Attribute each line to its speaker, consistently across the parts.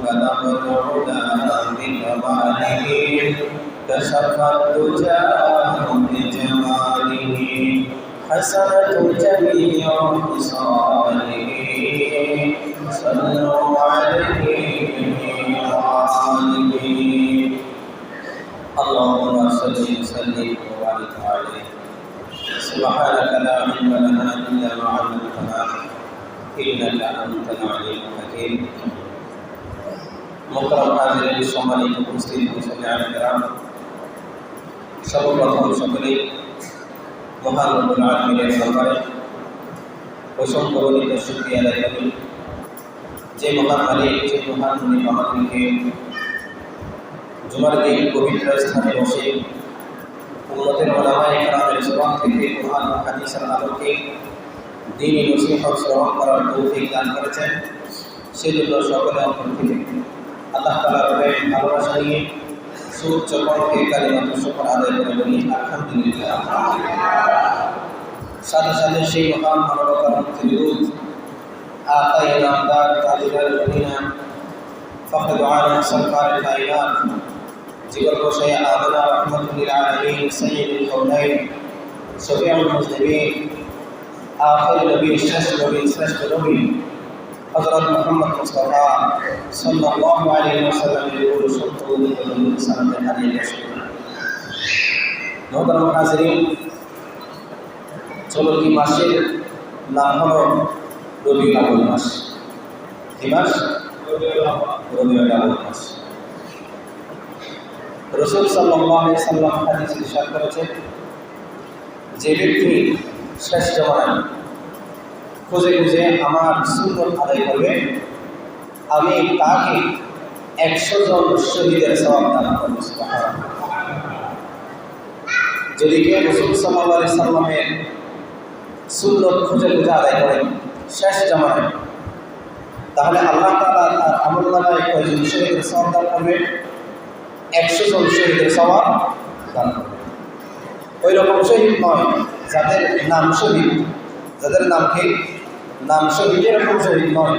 Speaker 1: بلغ العلا بكماله كشف الدجى بجماله حسنت جميع خصاله صلوا عليه وآله اللهم صل وسلم وبارك عليه سبحانك لا علم لنا إلا ما علمتنا إنك أنت العليم الحكيم মোহতারাম হাজিরিন সম্মানিত উপস্থিত মুসলিম কিরাম সর্বপ্রথম সকলেই মহান রব্বুল আলামিনের দরবারে অসংখ্য গণিত শুকরিয়া আদায় করি যে মহান মালিক যে মহান মুনি আমাদেরকে জুমার দিন পবিত্র স্থানে বসে উম্মতের উলামায়ে কেরামের জবান থেকে কোরআন ও হাদিসের আলোকে দ্বীনি নসিহত শ্রবণ করার তৌফিক দান করেছেন সেজন্য সকলে অন্তর থেকে আল্লাহ তাআলার ভালোবাসা নিয়ে সুউচ্চ কণ্ঠে কালিমাতুল শুকর আদায় করে বলি আলহামদুলিল্লাহ। সাথে সাথে সেই মহান মানবতার মুক্তিযুদ্ধ আকায়ে নামদার তাজুল মদিনা ফখর আলম সরকার কায়নাত জিগর গোশাই আদনা রহমাতুল আলামিন সাইয়্যিদুল কওনাইন শফিউল মুজনিবিন আখির নবী শ্রেষ্ঠ নবী হযরত মুহাম্মদ মুস্তাফা সাল্লাল্লাহু আলাইহি ওয়াসাল্লামের পুরো সত্য সালাতে হারিয়ে গেছে। মোহতারাম হাজিরিন, চলতি মাসের নাম হলো রবিউল আউয়াল মাস। কি মাস? রবিউল আউয়াল মাস। রাসূল সাল্লাল্লাহু আলাইহি ওয়াসাল্লাম হাদিসে ইরশাদ করেছেন, যে ব্যক্তি শেষ জামানায় খুঁজে খুঁজে আমার সুন্নত আদায় করবে, আমি তাকে 100 জন শহীদের সওয়াব দান করব। যদি কেউ রাসূল সাল্লাল্লাহু আলাইহি সাল্লামের সুন্নত খুঁজে খুঁজে আদায় করেন শেষ জামানায়, তাহলে আল্লাহ তাআলা তার আমলনামায় কয়জন শহীদের সওয়াব দান করবে? 100 জন শহীদের সওয়াব দান করবে। ওই রকম শহীদ নয় যাদের নাম শহীদ, যাদের নাম শহীদ এরকম শহীদ নয়,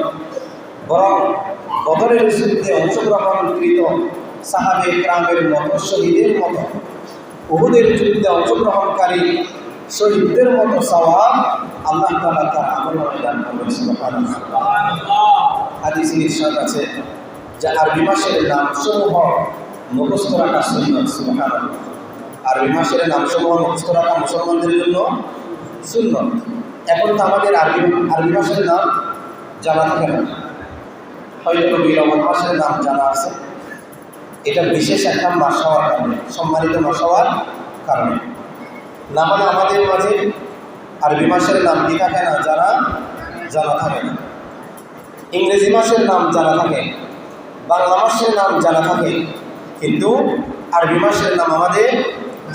Speaker 1: বরং বদরের যুদ্ধে অংশগ্রহণকৃত সাহাবে কেরামের মতো শহীদের মতো, উহুদের যুদ্ধে অংশগ্রহণকারী শহীদদের মতো সওয়াব আল্লাহ তাআলা তার আমলনামায় দান করবেন। সুবহানাল্লাহ। হাদিসে ইরশাদ আছে যে আরবি মাসের নামসমূহ মুখস্থ রাখা সুন্নাত। সুবহানাল্লাহ। আরবি মাসের নামসমূহ মুখস্থ রাখা মুসলমানদের জন্য সুন্নাত। এখন তো আমাদের আরবি মাসের নাম জানা থাকে না, হয়তো রবিউল আউয়াল মাসের নাম জানা আছে। এটা বিশেষ একটা মাস হওয়ার কারণে, সম্মানিত মাস হওয়ার কারণে। না মানে আমাদের মাঝে আরবি মাসের নাম কি থাকে না, জানা থাকে না। ইংরেজি মাসের নাম জানা থাকে, বাংলা মাসের নাম জানা থাকে, কিন্তু আরবি মাসের নাম আমাদের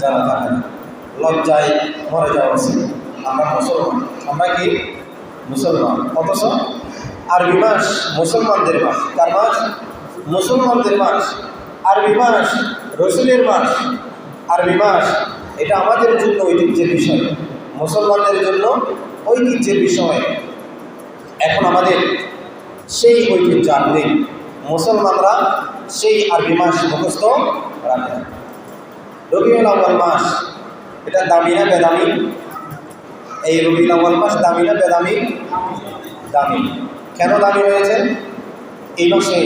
Speaker 1: জানা থাকে না। লজ্জায় মরে যাওয়া উচিত। আমরা মুসলমান, আমরা কি মুসলমান, অথচ আরবি মাস মুসলমানদের মাস। কার মাস? মুসলমানদের মাস। আরবি মাস রসুলের মাস। আরবি মাস এটা আমাদের জন্য ঐতিহ্যের বিষয়, মুসলমানদের জন্য ঐতিহ্যের বিষয়। এখন আমাদের সেই ঐতিহ্য আনবে, মুসলমানরা সেই আরবি মাস মুখস্থ রাখে। রবিউল আউয়াল মাস এটা দামি না বেদামি? এই রবিউল আউয়াল মাস দামি না বেদামি? দামি। কেন দামি হয়েছে? এই মাসে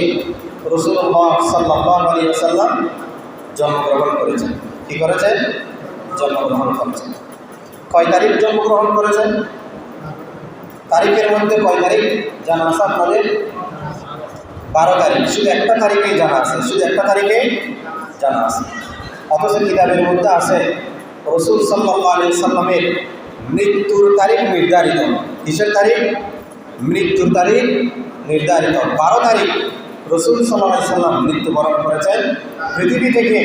Speaker 1: রাসূলুল্লাহ সাল্লাল্লাহু আলাইহি ওয়াসাল্লাম জন্মগ্রহণ করেছেন। কি করেছেন? জন্মগ্রহণ করেছেন। কয় তারিখ জন্মগ্রহণ করেছেন? তারিখের মধ্যে কয় তারিখ জানা আছে আপনাদের? 12 তারিখ। শুধু একটা তারিখেই জানা আছে, শুধু একটা তারিখেই জানা আছে। অথচ কিতাবের মধ্যে আছে রাসূল সাল্লাল্লাহু আলাইহি ওয়াসাল্লামের মৃত্যুর তারিখ নির্ধারিত। কিসের তারিখ? মৃত্যুর তারিখ নির্ধারিত। 12 তারিখ রাসূল সাল্লাল্লাহু আলাইহি ওয়াসাল্লাম মৃত্যুবরণ করেছেন। পৃথিবী থেকে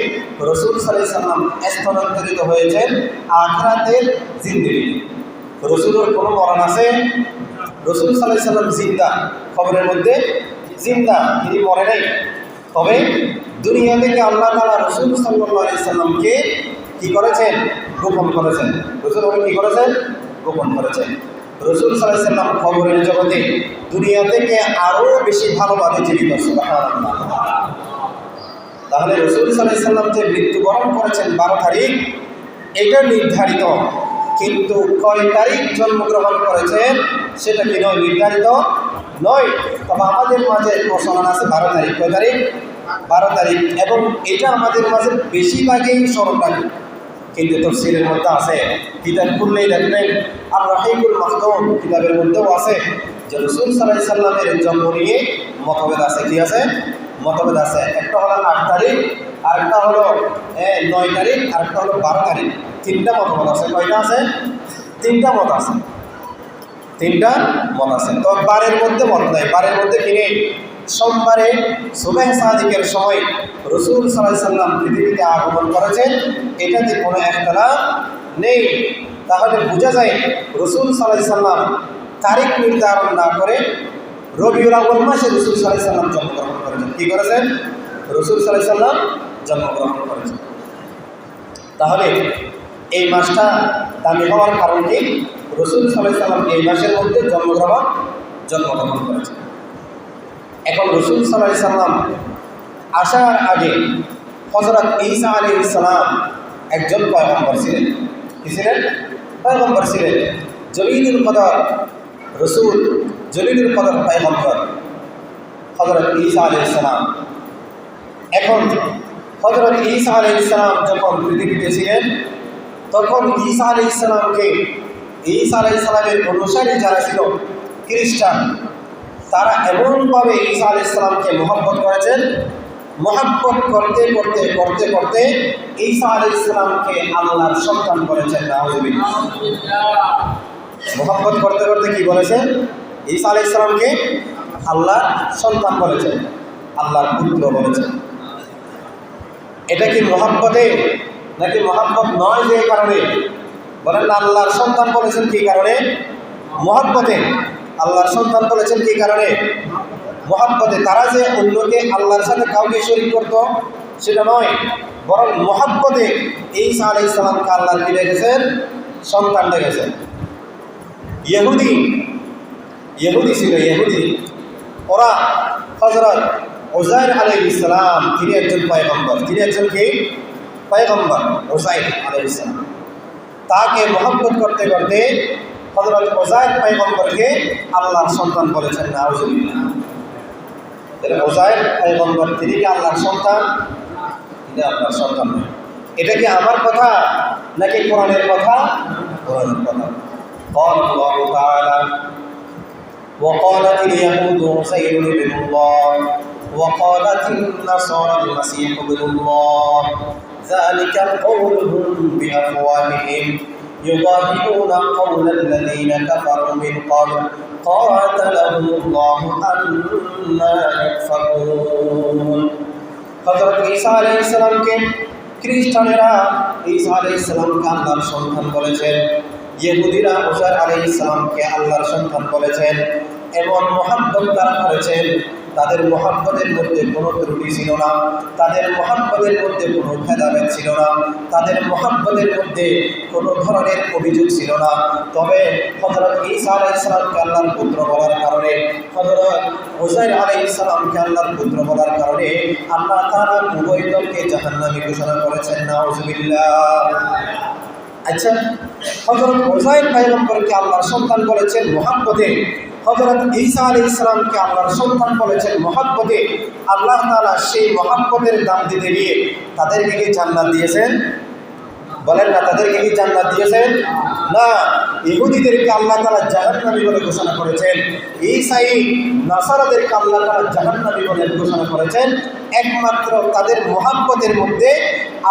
Speaker 1: রাসূল সাল্লাল্লাহু আলাইহি ওয়াসাল্লাম স্থানান্তরিত হয়েছেন আখিরাতের জিন্দেগিতে। রাসূলের কোনো মরণ আছে? রাসূল সাল্লাল্লাহু আলাইহি ওয়াসাল্লাম জিন্দা, খবরের মধ্যে জিন্দা, তিনি মরে নাই। তবে দুনিয়া থেকে আল্লাহ তাআলা রাসূল সাল্লাল্লাহু আলাইহি ওয়াসাল্লামকে কি করেছেন? গোপন করেছেন। রাসূল কি করেছেন? গোপন করেছেন। রাসূল সাল্লাল্লাহু আলাইহি ওয়াসাল্লাম কবরের জগতে দুনিয়া থেকে আরো বেশি ভালোভাবে জীবিত। সুবহানাল্লাহ। তাহলে রাসূল সাল্লাল্লাহু আলাইহি ওয়াসাল্লাম যে মৃত্যুবরণ করেছেন 12 তারিখ, এটা নির্ধারিত, কিন্তু কয় তারিখ জন্মগ্রহণ করেছেন সেটা কি নয়, নির্ধারিত নয়। তবে আমাদের মাঝে প্রচলন আছে 12 তারিখ। কয় তারিখ? 12 তারিখ। এবং এটা আমাদের মাঝে বেশিরভাগই স্মরণ রাখে, কিন্তু তাফসীরের মধ্যে আছে, কিতাব খুললেই দেখবেন আর রাহিকুল মাখদুম কিতাবের মধ্যেও আছে যে রাসূল সাল্লাল্লাহু আলাইহি ওয়াসাল্লামের জন্ম নিয়ে মতভেদ আছে। কি আছে? মতভেদ আছে। একটা হলো 8 তারিখ, আরেকটা হলো 9 তারিখ, আরেকটা হলো 12 তারিখ। তিনটা মতভেদ আছে। কয়টা আছে? তিনটা মত আছে। তিনটা মত আছে। তো 12-এর মধ্যে মত নাই। 12-এর মধ্যে কি নেই? সোমবারে সুবহ সাদিকের সময় রাসূল সাল্লাল্লাহু আলাইহি ওয়াসাল্লাম পৃথিবীতে আগমন করেছেন, এটাতে কোনো ইখতিলাফ নেই। তাহলে বোঝা যায় রাসূল সাল্লাল্লাহু আলাইহি ওয়াসাল্লাম তারিখ নির্ধারণ না করে রবিউল আউয়াল মাসে রাসূল সাল্লাল্লাহু আলাইহি ওয়াসাল্লাম জন্মগ্রহণ করেছেন। কি করেছেন? রাসূল সাল্লাল্লাহু আলাইহি ওয়াসাল্লাম জন্মগ্রহণ করেছেন। তাহলে এই মাসটা দামি হওয়ার কারণ কি? রাসূল সাল্লাল্লাহু আলাইহি ওয়াসাল্লাম এই মাসের মধ্যে জন্মগ্রহণ করেছেন। এখন রাসূল সাল্লাল্লাহু আলাইহি ওয়াসাল্লাম আসার আগে হযরত ঈসা আলাইহিস সালাম একজন পয়গম্বর ছিলেন। কি ছিলেন? পয়গম্বর ছিলেন। জলিলুল কদর রাসূল, জলিলুল কদর পয়গম্বর হযরত ঈসা আলাইহিস সালাম। এখন হযরত ঈসা আলাইহিস সালাম যখন পৃথিবীতে ছিলেন, তখন ঈসা আলাইহিস সালামকে, ঈসা আলাইহিস সালামের অনুসারী যারা ছিল খ্রিস্টান, তারা এমনভাবে ঈসা আলাইহিস সালামকে মহব্বত করেছেন, মহব্বত করতে করতে করতে করতে ঈসা আলাইহিস সালামকে আল্লাহর সন্তান বলেছেন। নাউযুবিল্লাহ। মহব্বত করতে করতে কি বলেছেন? ঈসা আলাইহিস সালামকে আল্লাহর সন্তান বলেছেন, আল্লাহর পুত্র বলেছেন। এটা কি মহব্বতে নাকি মহব্বত নয়? যে কারণে বলেন না, আল্লাহর সন্তান বলেছেন কি কারণে? মহব্বতে। আল্লাহর সন্তান বলেছেন কি কারণে? মহব্বতে। তারা যে অন্যকে আল্লাহর সাথে কাউকে শরীক করত সেটা নয়, বরং মহব্বতে ঈসা আলাইহিস সালামকে আল্লাহ কি ডেকেছেন? সন্তান ডেকেছেন। ইহুদি ছিল, ইহুদি। ওরা হযরত উযাইর আলাইহিস সালাম, তিনি একজন পয়গম্বর। তিনি একজন কি? পয়গম্বর। উযাইর আলাইহিস সালাম, তাকে মহব্বত করতে করতে হযরত উযাইর পয়গম্বরকে আল্লাহর সন্তান বলেছেন। নাউযুবিল্লাহ। উযাইর পয়গম্বর, তিনি কি আল্লাহর সন্তান? তিনি আল্লাহর সন্তান। এটা কি আমার কথা নাকি কোরআনের কথা? কোরআনের কথা। قال الله تعالى وقالت اليهود عزير ابن الله وقالت النصارى المسيح ابن الله ذلك قولهم بأفواههم يضاهئون قول الذين كفروا من قبل قاتلهم الله أنى يؤفكون। হযরত ঈসা আলাইহিস সালামকে খ্রিস্টানেরা ঈসা আলাইহিস সালামকে আল্লাহর সন্তান বলেছেন, ইহুদিরা উযাইর আলাইহিস সালামকে আল্লাহর সন্তান বলেছেন। এমন মহব্বত তারা করেছেন, তাদের মহব্বতের মধ্যে কোনো ত্রুটি ছিল না, তাদের মহব্বতের মধ্যে কোনো ভেদাভেদ ছিল না, তাদের মহব্বতের মধ্যে কোনো ধরনের অভিযোগ ছিল না। তবে হযরত ঈসা আলাইহিস সালামকে আল্লাহর পুত্র বলার কারণে, হযরত উযাইর আলাইহিস সালামকে আল্লাহর পুত্র বলার কারণে আল্লাহ তাআলা উভয় দলকে জাহান্নামী ঘোষণা করেছেন। নাউযুবিল্লাহ। আচ্ছা, হযরত উযাইর পয়গম্বরকে আল্লাহর সন্তান বলেছেন মহব্বতে, হযরত ঈসা আলাইহিস সালামকে আল্লাহর সন্তান বলেছেন মহব্বতে। আল্লাহ তাআলা সেই মহব্বতের দাম দিতে গিয়ে তাদেরকে কি জান্নাত দিয়েছেন? বলেন না, তাদেরকে কি জান্নাত দিয়েছেন? না, ইহুদিদেরকে আল্লাহ তাআলা জাহান্নামী বলে ঘোষণা করেছেন। ঈসাই নাসারাদেরকে আল্লাহ তাআলা জাহান্নামী বলে ঘোষণা করেছেন, একমাত্র তাদের মহব্বতের মধ্যে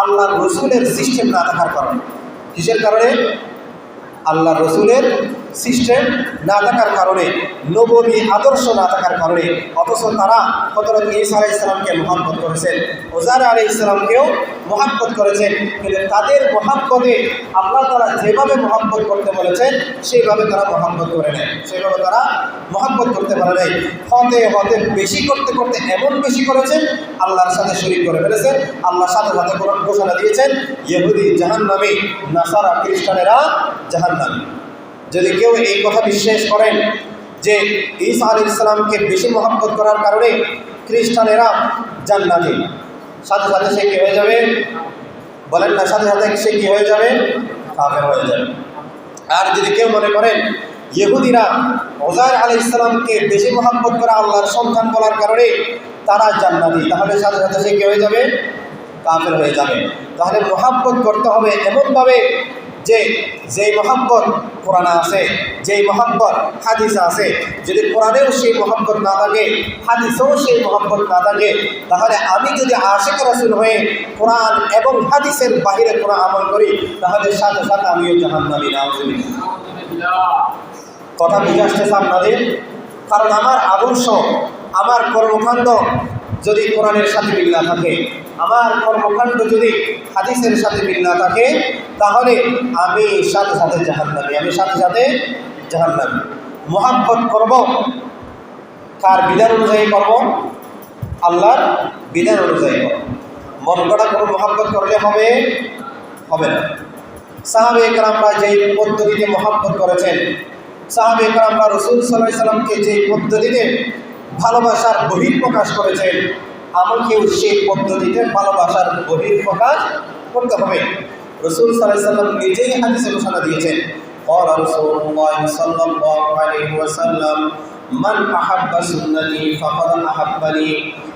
Speaker 1: আল্লাহর রাসূলের সিস্টেম না থাকার কারণে। কিসের কারণে? আল্লাহ রসুলের সিস্টেম না থাকার কারণে, নববী আদর্শ না থাকার কারণে। অথচ তারা হযরত ঈসা আলাইহিস সালামকে মহব্বত করেছেন, উযাইর আলাইহিস সালামকেও মহব্বত করেছেন, কিন্তু তাদের মহব্বতে আল্লাহ তাআলা যেভাবে মহব্বত করতে বলেছেন সেইভাবে তারা মহব্বত করে নেয়, সেইভাবে তারা মহব্বত করতে পারে নাই। হতে হতে বেশি করতে করতে এমন বেশি করেছেন, আল্লাহর সাথে শরীক করে ফেলেছেন। আল্লাহর সাথে সাথে ঘোষণা দিয়েছেন ইহুদি জাহান্নামী, নাসারা খ্রিস্টানেরা জাহান্নামী। যদি কেউ এই কথা বিশ্বাস করেন যে ঈসা আলাইহিস সালামকে বেশি মহব্বত করার কারণে খ্রিস্টানেরা জান্নাতি, সাথে সাথে সে কী হয়ে যাবে? বলেন না, সাথে সাথে সে কী হয়ে যাবে? কাফের হয়ে যাবে। আর যদি কেউ মনে করেন ইহুদিরা উযাইর আলাইহিস সালামকে বেশি মহব্বত করা আল্লাহর সন্তান বলার কারণে তারা জান্নাতি, তাহলে সাথে সাথে সে কী হয়ে যাবে? কাফের হয়ে যাবে। তাহলে মহব্বত করতে হবে এমনভাবে যে যেই মহব্বত কোরআনে আছে, যেই মহব্বত হাদিসে আছে। যদি কোরআনেও সেই মহব্বত না থাকে, হাদিসেও সেই মহব্বত না থাকে, তাহলে আমি যদি আশিক রাসূল হয়ে কোরআন এবং হাদিসের বাহিরে কোনো আমল করি, তাহলে সাথে সাথে আমিও জাহান্নামী। নাউযুবিল্লাহ। কথা বুঝে আসতেছে আপনাদের? কারণ আমার আদর্শ, আমার কর্মকাণ্ড যদি কোরআনের সাথে মিল না থাকে, আমার কর্মকাণ্ড যদি হাদিসের সাথে মিল না থাকে, তাহলে আমি সাথে সাথে জাহান্নামী, আমি সাথে সাথে জাহান্নামী। মহব্বত করব কার বিধান অনুযায়ী করব? আল্লাহর বিধান অনুযায়ী করব। মন গড়া কোনো মহব্বত করলে হবে? হবে না। সাহাবে কেরামরা যেই পদ্ধতিতে মহব্বত করেছেন, সাহাবে কেরামরা রাসূল সাল্লাল্লাহু আলাইহি সাল্লামকে যেই পদ্ধতিতে ভালোবাসার বহিঃপ্রকাশ করেছেন, আমাকেও সেই পদ্ধতিতে ভালোবাসার বহিঃপ্রকাশ করতে হবে। রাসূল সাল্লাল্লাহু আলাইহি সাল্লাম নিজেই হাদিসে ঘোষণা দিয়েছেন, ক্বালা রাসূলুল্লাহ সাল্লাল্লাহু আলাইহি ওয়াসাল্লাম, মান আহাব্বা সুন্নতি ফাকাদ আহাব্বানি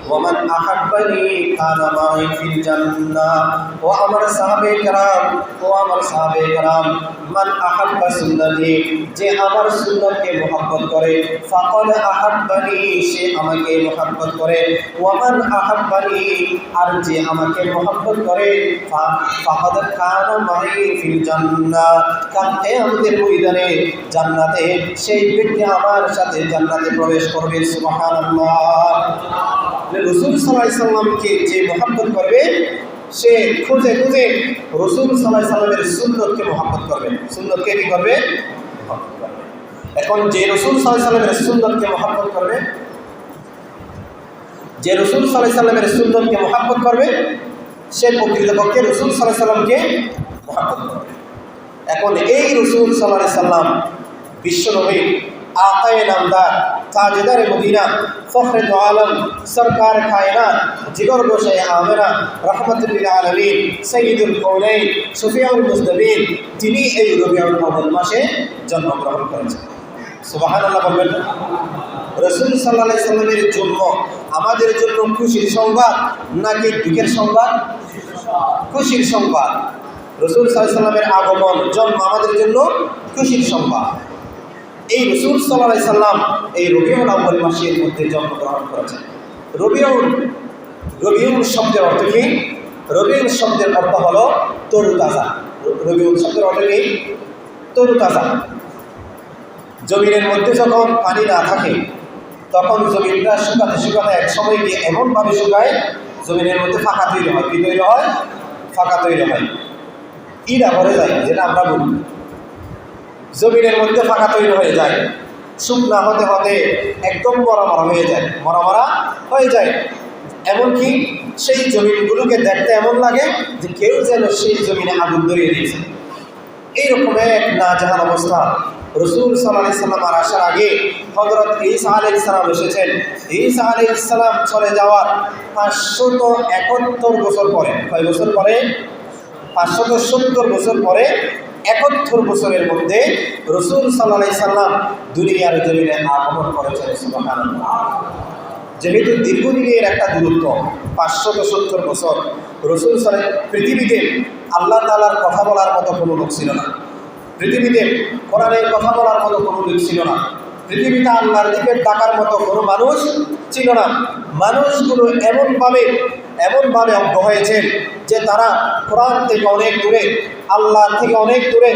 Speaker 1: ওয়া মান আহাব্বানি কানা মাই ফিল জান্নাহ। ও আমার সাহাবে কেরাম, ও আমার সাহাবে কেরাম, মান আহাব্বা সুন্নতি, যে আমার সুন্নতকে মহব্বত করে, ফাকাদ আহাব্বানি, সে আমাকে মহব্বত করে, ওয়া মান আহাব্বানি, আর যে আমাকে মহব্বত করে, ফাকাদ কানা মাই ফিল জান্নাহ, কাল কিয়ামতের ময়দানে জান্নাতে সেই ব্যক্তি আমার সাথে জান্নাতে প্রবেশ করবে। সুবহানাল্লাহ। রাসূল সাল্লাল্লাহু আলাইহি সাল্লামকে যে মহব্বত করবে, সে খুঁজে খুঁজে রাসূল সাল্লাল্লাহু আলাইহি সাল্লামের সুন্নতকে মহব্বত করবে। সুন্নতকে কি করবে? মহব্বত করবে। এখন যে রাসূল সাল্লাল্লাহু আলাইহি সাল্লামের সুন্নতকে মহব্বত করবে, যে রাসূল সাল্লাল্লাহু আলাইহি সাল্লামের সুন্নতকে মহব্বত করবে, সে প্রকৃতপক্ষে রাসূল সাল্লাল্লাহু আলাইহি সাল্লামকে মহব্বত করবে। এখন এই রাসূল সাল্লাল্লাহু আলাইহি সাল্লাম বিশ্বনবী, আকায়ে নামদার, তাজদারে মদিনা, ফখরে দো আলম, সরকার কায়নাত, জিগর গোশে আমেরা, রহমতুল লিল আলামিন, সাইয়্যিদুল কওনাইন, শফিউল মুজনবিন, তিনি এই রবিউল আউয়াল মাসে জন্মগ্রহণ করেছেন। সুবহানাল্লাহ বলবেন। রাসূল সাল্লাল্লাহু আলাইহি সাল্লামের জন্ম আমাদের জন্য খুশির সংবাদ নাকি দুঃখের সংবাদ? খুশির সংবাদ। রাসূল সাল্লাল্লাহু আলাইহি সাল্লামের আগমন, জন্ম আমাদের জন্য খুশির সংবাদ। এই রাসূল সাল্লাল্লাহু আলাইহি সাল্লাম এই রবিউল আউয়াল মাসের মধ্যে জন্মগ্রহণ করেছেন। রবিউল শব্দের অর্থ কি? রবিউল শব্দের অর্থ হলো তরুতাজা। রবিউল শব্দের অর্থ কি? তরুতাজা। জমিনের মধ্যে যখন পানি না থাকে, তখন জমিনটা শুকাতে শুকাতে এক সময় গিয়ে এমনভাবে শুকায়, জমিনের মধ্যে ফাঁকা তৈরি হয়। কি তৈরি হয়? ফাঁকা তৈরি হয়, ইরা ভরে যায়, যেটা আমরা বলি। জমিনের মধ্যে ফাঁকা তৈরি হয়ে যায়, শুকনা হতে হতে একদম মরা মরা হয়ে যায়, মরা মরা হয়ে যায়। এমনকি সেই জমিনগুলোকে দেখতে এমন লাগে যে কেউ যেন সেই জমিনে আগুন ধরিয়ে দিয়েছে। এইরকম এক নাজেহাল অবস্থা। রাসূল সাল্লাল্লাহু আলাইহি সাল্লাম আসার আগে হযরত ঈসা আলাইহিস সালাম এসেছেন। ঈসা আলাইহিস সালাম চলে যাওয়ার 571 বছর পরে, কয় বছর পরে? 570 বছর পরে, 71 বছরের মধ্যে রাসূল সাল্লাল্লাহু আলাইহি সাল্লাম দুনিয়ার জমিনে আগমন করেছেন। সুবহানাল্লাহ। যেহেতু দীর্ঘদিনের একটা দূরত্ব, 570 বছর, রাসূল পৃথিবীতে আল্লাহ তাআলার কথা বলার মতো কোনো লোক ছিল না। পৃথিবীতে কোরআনের কথা বলার মতো কোনো লোক ছিল না। পৃথিবীতে আল্লাহর দিকে ডাকার মতো কোনো মানুষ ছিল না। মানুষগুলো এমনভাবে অজ্ঞ হয়েছে যে তারা কোরআন থেকে অনেক দূরে, আল্লাহ থেকে অনেক দূরে।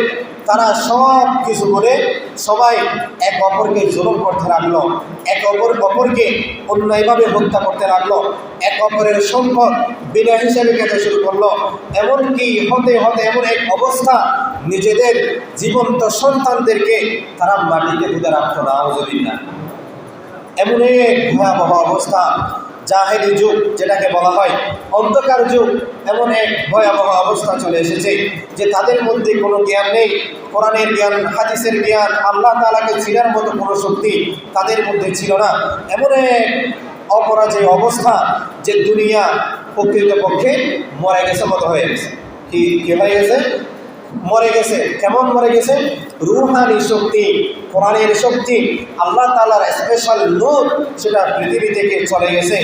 Speaker 1: তারা সব কিছু বলে সবাই এক অপরকে জুলুম করতে লাগলো, এক অপরকে অন্যায়ভাবে হত্যা করতে লাগলো, এক অপরের সম্পদ বিনা হিসেবে খেতে শুরু করলো। এমনকি হতে হতে এমন এক অবস্থা, নিজেদের জীবন্ত সন্তানদেরকে তারা মাটিতে পুঁতে রাখতো। নাউযুবিল্লাহ। এমন এক ভয়াবহ অবস্থা জাহেলি যুগ যেটাকে বলা হয়, অন্ধকার যুগ, এমন এক ভয়াবহ অবস্থা চলে এসেছে যে তাদের মধ্যে কোনো জ্ঞান নেই, কোরআনের জ্ঞান, হাদিসের জ্ঞান, আল্লাহ তাআলাকে চিনার মতো কোনো শক্তি তাদের মধ্যে ছিল না। এমন এক অপরাজেয় অবস্থা যে দুনিয়া প্রকৃতপক্ষে মরে গেছে মতো হয়ে গেছে। কি হয়ে গেছে? মরে গেছে। কেমন মরে গেছে? রুহানি শক্তি, কোরআনের শক্তি, আল্লাহ তাআলার স্পেশাল নূর সেটা পৃথিবী থেকে চলে গেছে।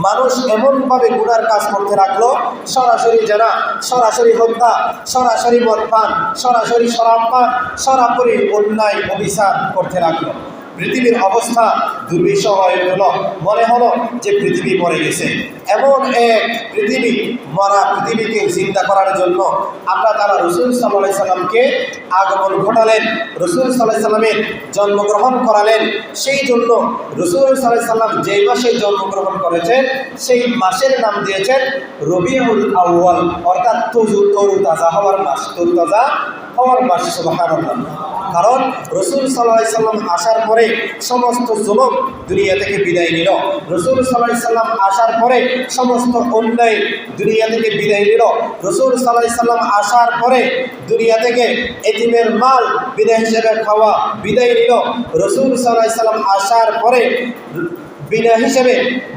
Speaker 1: মানুষ এমনভাবে গুনার কাজ করতে লাগলো, সরাসরি জানা, সরাসরি হত্যা, সরাসরি মদ পান, সরাসরি শরাব পান, সরাসরি অন্যায় অভিযান করতে লাগলো। পৃথিবীর অবস্থা দুর্বিষহ হয়ে গেল। মনে হলো যে পৃথিবী মরে গেছে। এমন এক পৃথিবী, মরা পৃথিবীকে চিন্তা করার জন্য আল্লাহ তাআলা রাসূল সাল্লাল্লাহু আলাইহি সাল্লামকে আগমন ঘটালেন, রাসূল সাল্লাল্লাহু আলাইহি সাল্লামের জন্মগ্রহণ করালেন। সেই জন্য রাসূল সাল্লাল্লাহু আলাইহি সাল্লাম যেই মাসে জন্মগ্রহণ করেছেন সেই মাসের নাম দিয়েছেন রবিউল আউয়াল, অর্থাৎ তরুতাজা হওয়ার মাস, তরুতাজা হওয়ার মাস। সুবহানাল্লাহ। কারণ রাসূল সাল্লাল্লাহু আলাইহি সাল্লাম আসার পরে সমস্ত জুলুম দুনিয়া থেকে বিদায় নিল। রাসূল সাল্লাল্লাহু আলাইহি সাল্লাম আসার পরে সমস্ত অন্যায় দুনিয়া থেকে বিদায় নিল। রাসূল সাল্লাল্লাহু আলাইহি সাল্লাম আসার পরে দুনিয়া থেকে এতিমের মাল বিদায় হিসেবে খাওয়া বিদায় নিল। রাসূল সাল্লাল্লাহু আলাইহি সাল্লাম আসার পরে বিনা হিসেবে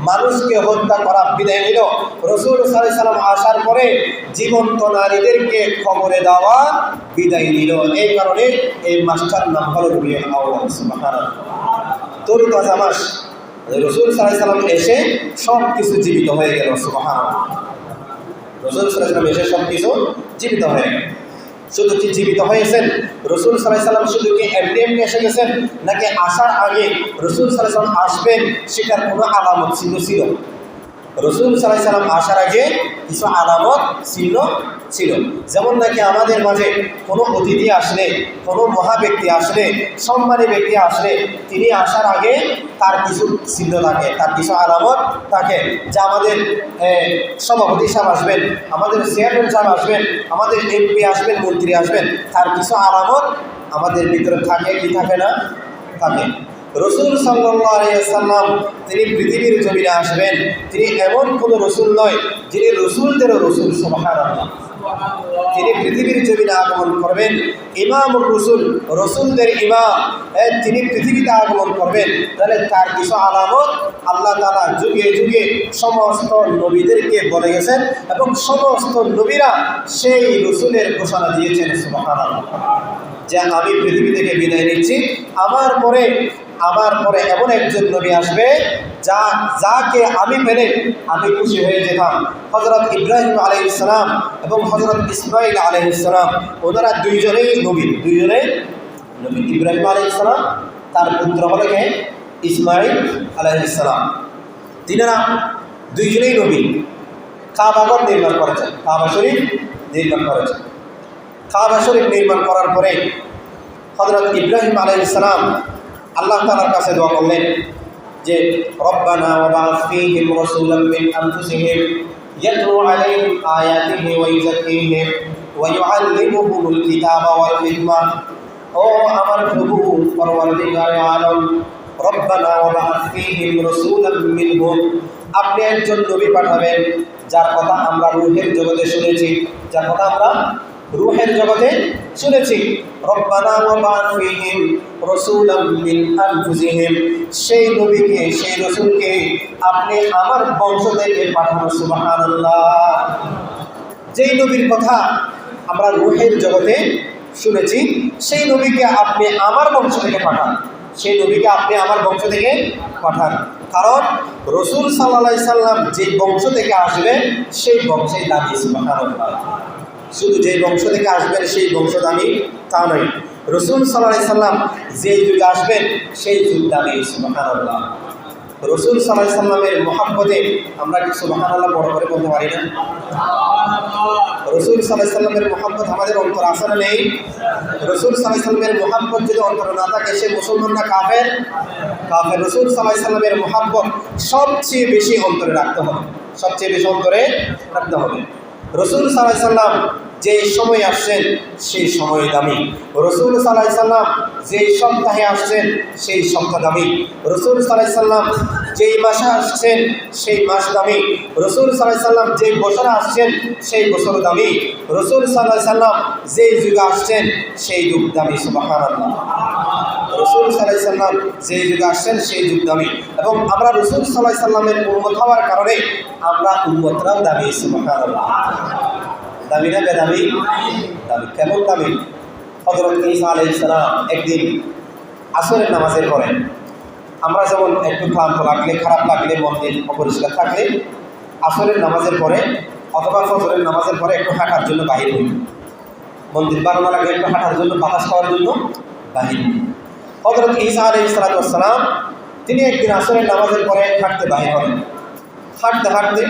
Speaker 1: মানুষকে হত্যা করা বিদায় নিল। রাসূল সাল্লাল্লাহু আলাইহি সাল্লাম আসার পরে জীবন্ত নারীদেরকে কবরে দেওয়া বিদায় নিল। এই কারণে এই মাসটার নাম হলো রবিউল আউয়াল। সুবহানাল্লাহ। তরুতাজা মাস। রাসূল সাল্লাল্লাহু আলাইহি সাল্লাম এসে সব কিছু জীবিত হয়ে গেল। সুবহানাল্লাহ। রাসূল সাল্লাল্লাহু আলাইহি সাল্লাম এসে সব কিছু জীবিত হয়ে গেল। শুধু কি জীবিত হয়েছেন? রাসূল সাল্লাল্লাহু আলাইহি সাল্লাম শুধু কি এমনি এসে গেছেন, নাকি আসার আগে রাসূল সাল্লাল্লাহু আলাইহি সাল্লাম আসবেন সেটার কোনো আলামত ছিল? রাসূল সাল্লাল্লাহু আলাইহি সাল্লাম আসার আগে কিছু আলামত ছিল। যেমন নাকি আমাদের মাঝে কোনো অতিথি আসলে, কোনো মহা ব্যক্তি আসলে, সম্মানী ব্যক্তি আসলে, তিনি আসার আগে তার কিছু চিহ্ন থাকে, তার কিছু আলামত থাকে। যে আমাদের সভাপতি সাহেব আসবেন, আমাদের চেয়ারম্যান সাহেব আসবেন, আমাদের এমপি আসবেন, মন্ত্রী আসবেন, তার কিছু আলামত আমাদের ভিতরে থাকে কি থাকে না? থাকে। রাসূল সাল্লাল্লাহু আলাইহি ওয়াসাল্লাম তিনি পৃথিবীর জমিনে আসবেন, তিনি এমন কোনো রসুল নয় যিনি রসুলদেরও রসুল। সুবহানাল্লাহ। তিনি পৃথিবীর জমিনে আগমন করবেন, ইমামুর রসুল, রসুলদের ইমাম, তিনি পৃথিবীতে আগমন করবেন। তাহলে তার কিছু আলামত আল্লাহ তাআলা যুগে যুগে সমস্ত নবীদেরকে বলে গেছেন এবং সমস্ত নবীরা সেই রসুলের ঘোষণা দিয়েছেন। সুবহানাল্লাহ। যে আমি পৃথিবী থেকে বিদায় নিচ্ছি, আমার পরে এমন একজন নবী আসবে যাকে আমি পেলে আমি খুশি হয়ে যেতাম। হযরত ইব্রাহিম আলাইহিস সালাম এবং হযরত ইসমাঈল আলাইহিস সালাম, ওনারা দুইজনেই নবী। ইব্রাহিম আলাইহিস সালাম, তার পুত্র হলো কে? ইসমাঈল আলাইহিস সালাম। তিনারা দুইজনেই নবী। কাবাঘর নির্মাণ করেছেন, কাবা শরীফ নির্মাণ করেছেন। কাবা শরীফ নির্মাণ করার পরে হযরত ইব্রাহিম আলাইহিস সালাম আল্লাহ তাআলার কাছে দোয়া করলেন যে রব্বানা ওয়া বা'আথ ফীহিম রাসূলাম মিন আনফুসিহিম ইয়াতলু আলাইহিম আয়াতিহি ওয়া ইউযাক্কিহিম ওয়া ইউআল্লিমুহুমুল কিতাবা ওয়াল হিকমা। ও আমার প্রভু পরওয়ারদিগারে আলম, রব্বানা ওয়া বা'আথ ফীহিম রাসূলাম মিনহুম, আপনি একজন নবী পাঠাবেন যার কথা আমরা রূহের জগতে শুনেছি, যার কথা আমরা রূহের জগতে শুনেছি। রব্বানা ওয়া বা'আথ ফীহিম রাসূলাম মিন আনফুসিহিম, সেই নবীকে, সেই রাসূলকে আপনি আমার বংশ থেকে পাঠানো। সুবহানাল্লাহ। যেই নবীর কথা আমরা রূহের জগতে শুনেছি, সেই নবীকে আপনি আমার বংশ থেকে পাঠান, সেই নবীকে আপনি আমার বংশ থেকে পাঠান। কারণ রাসূল সাল্লাল্লাহু আলাইহি সাল্লাম যে বংশ থেকে আসবেন সেই বংশেই দামি। সুবহানাল্লাহ। শুধু যেই বংশ থেকে আসবেন সেই বংশ দামি তা নয়, রাসূল সাল্লাল্লাহু আলাইহি সাল্লাম যেই যুগে আসবেন সেই যুগ দামি। সুবহানাল্লাহ। রাসূল সাল্লাল্লাহু আলাইহি সাল্লামের মহব্বতে আমরা কি সুবহানাল্লাহ বড় করে বলতে পারি না? রাসূল সাল্লাল্লাহু আলাইহি সাল্লামের মহব্বত আমাদের অন্তরে আছে না নেই? রাসূল সাল্লাল্লাহু আলাইহি সাল্লামের মহব্বত যদি অন্তরে না থাকে সে মুসলমান না কাফের? রাসূল সাল্লাল্লাহু আলাইহি সাল্লামের মহব্বত সবচেয়ে বেশি অন্তরে রাখতে হবে, সবচেয়ে বেশি অন্তরে রাখতে হবে। রাসূল সাল্লাল্লাহু আলাইহি সাল্লাম যে সময় আসছেন সেই সময় দামি। রাসূল সাল্লাল্লাহু আলাইহি সাল্লাম যে সপ্তাহে আসছেন সেই সপ্তাহ দামি। রাসূল সাল্লাল্লাহু আলাইহি সাল্লাম যেই মাসে আসছেন সেই মাস দামি। রাসূল সাল্লাল্লাহু আলাইহি সাল্লাম যেই বছরে আসছেন সেই বছর দামি। রাসূল সাল্লাল্লাহু আলাইহি সাল্লাম যেই যুগে আসছেন সেই যুগ দামি। সুবহানাল্লাহ। রাসূল সাল্লাল্লাহু আলাইহি সাল্লাম যেই যুগে আসছেন সেই যুগ দামি, এবং আমরা রাসূল সাল্লাল্লাহু আলাইহি সাল্লামের উম্মত হওয়ার কারণে আমরা উম্মতরাও দামি। সুবহানাল্লাহ। দামি না বেদামি? দামি। কেমন দামি? হযরত ঈসা আলাইহিস সালাম একদিন আসরের নামাজের পরে, আমরা যেমন একটু ক্লান্ত লাগলে, খারাপ লাগলে, মন্দির অপরিষ্কার থাকলে আসরের নামাজের পরে অথবা ফজরের নামাজের পরে একটু হাঁটার জন্য বাহির হই। মন্দির বানানো লাগলে একটু হাঁটার জন্য, বাতাস খাওয়ার জন্য বাহির হই। হযরত ঈসা আলাইহিস সালাম তিনি একদিন আসরের নামাজের পরে হাঁটতে বাহির হলেন। হাঁটতে হাঁটতে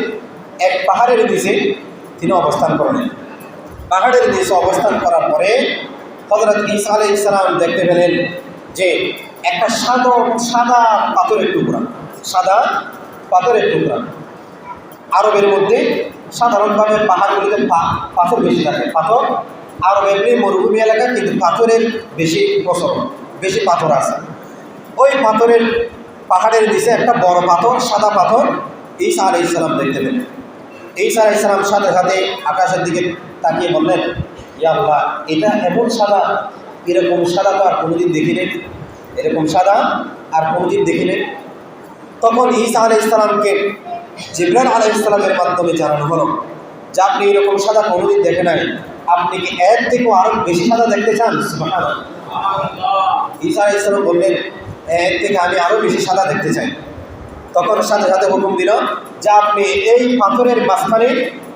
Speaker 1: এক পাহাড়ের নিচে তিনি অবস্থান করলেন। পাহাড়ের নিচে অবস্থান করার পরে হযরত ঈসা আলাইহিস সালাম দেখতে পেলেন যে একটা সাদা পাথরের টুকরা, সাদা পাথরের টুকরা। আরবের মধ্যে সাধারণভাবে পাহাড়গুলিতে পাথর বেশি থাকে। পাথর আরব এমনি মরুভূমি এলাকা, কিন্তু পাথরের বেশি প্রচলন, বেশি পাথর আছে। ওই পাথরের পাহাড়ের নিচে একটা বড় পাথর, সাদা পাথর ঈসা আলাইহিস সালাম দেখতে পেলেন। ঈসা আলাইহিস সালাম সাথে সাথে আকাশের দিকে তাকিয়ে বললেন, ইয়া আল্লাহ, এটা এমন সাদা, এরকম সাদা তো আর কোনোদিন দেখিনি, এরকম সাদা আর কোনোদিন দেখিনি। তখন ঈসা আলাইহিস সালামকে জিবরাইল আলাইহিস সালামের মাধ্যমে জানানো হলো যে আপনি এরকম সাদা কোনোদিন দেখে নাই, আপনি কি এর থেকেও আরো বেশি সাদা দেখতে চান? সুবহানাল্লাহ। ঈসা আলাইহিস সালাম বললেন, এর থেকে আমি আরো বেশি সাদা দেখতে চাই। তখন সাথে সাথে হুকুম দিল যে আপনি এই পাথরের মাঝখানে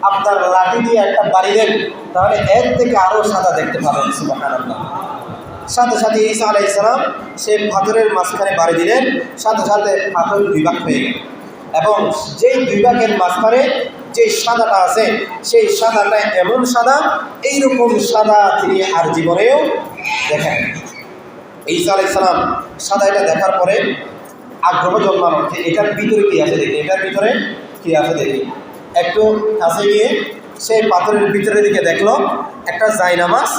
Speaker 1: আপনার লাঠি দিয়ে একটা বাড়ি দেন, তাহলে এর থেকে আরো সাদা দেখতে পাবেন। সুবহানাল্লাহ। সাথে সাথে ঈসা আলাইহিস সালাম সেই পাথরের মাঝখানে বাড়ি দিলেন, সাথে সাথে পাথর দুই ভাগ হয়ে গেল, এবং যেই দুই ভাগের মাঝখানে যে সাদাটা আছে সেই সাদাটা এমন সাদা, এইরকম সাদা তিনি আর জীবনেও দেখেন। ঈসা আলাইহিস সালাম সাদা এটা দেখার পরে আগ্রহ জন্মানো যে এটার ভিতরে কী আছে দেখি, এটার ভিতরে কী আছে দেখি। একটু কাছে গিয়ে সেই পাথরের ভিতরের দিকে দেখলো একটা জায়নামাজ,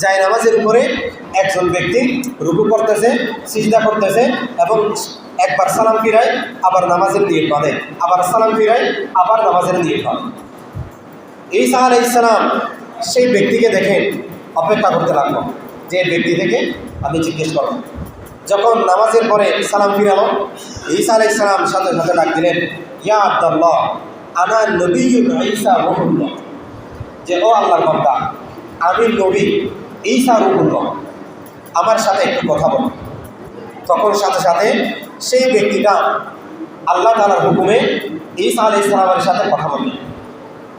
Speaker 1: জায়নামাজের উপরে একজন ব্যক্তি রুকু করতেছে, সিজদা করতেছে, এবং একবার সালাম ফিরায় আবার নামাজের নিয়ত বাঁধে, আবার সালাম ফিরায় আবার নামাজের নিয়ত বাঁধে। ঈসা আলাইহিস সালাম সেই ব্যক্তিকে দেখে অপেক্ষা করতে লাগলো যে ব্যক্তি থেকে আমি জিজ্ঞেস করব। যখন নামাজের পরে সালাম ফিরালো, ঈসা আলাইহিস সালাম সাথে সাথে ডাক দিলেন, ইয়া আব্দুল্লাহ, আনা নবিয়্যুন ঈসা রূহুল্লাহ, যে ও আল্লাহর বান্দা, আমি নবী ঈসা রূহুল্লাহ, আমার সাথে একটু কথা বলো। তখন সাথে সাথে সেই ব্যক্তিটা আল্লাহ তাআলার হুকুমে ঈসা আলাইহিস সালামের সাথে কথা বললেন।